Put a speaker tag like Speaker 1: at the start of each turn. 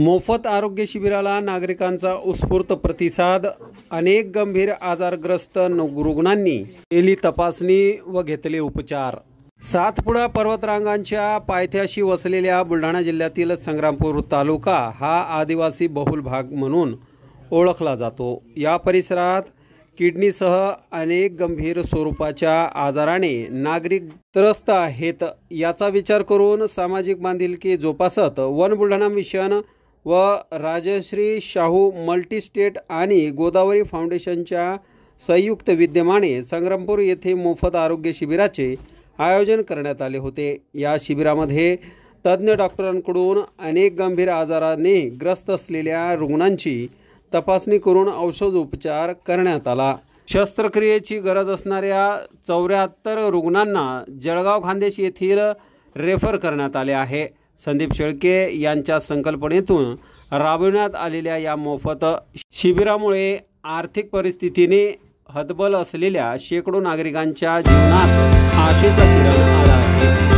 Speaker 1: मोफत आरोग्य शिबिराला नागरिकांचा उत्स्फूर्त प्रतिसाद। अनेक गंभीर आजारग्रस्त रुग्णांनी केली तपासणी व घेतले उपचार। सातपुडा पर्वतरांगांच्या पायथ्याशी वसलेल्या बुलढाणा जिल्ह्यातील संग्रामपूर तालुका हा आदिवासी बहुल भाग म्हणून ओळखला जातो। या परिसरात किडनीसह अनेक गंभीर स्वरूपाच्या आजाराने नागरिक त्रस्त आहेत। याचा विचार करून सामाजिक बांधिलकी जोपासत वन बुलढाणा मिशन व राजश्री शाहू मल्टीस्टेट आणि गोदावरी फाउंडेशनच्या संयुक्त विद्यमाने संग्रामपूर येथे मोफत आरोग्य शिबिराचे आयोजन करण्यात आले होते। या शिबिरामध्ये तज्ञ डॉक्टरांकडून अनेक गंभीर आजाराने ग्रस्त असलेल्या रुग्णांची तपासणी करून औषध उपचार करण्यात आला। शस्त्रक्रियेची गरज असणाऱ्या 74 रुग्णांना जळगाव खान्देश येथील रेफर करण्यात आले आहे। संदीप शेळके यांच्या संकल्पनेतून राबविण्यात आलेल्या या मोफत शिबिरामुळे आर्थिक परिस्थितीने हतबल असलेल्या शेकडो नागरिकांच्या जीवनात आशेचा किरण आला आहे।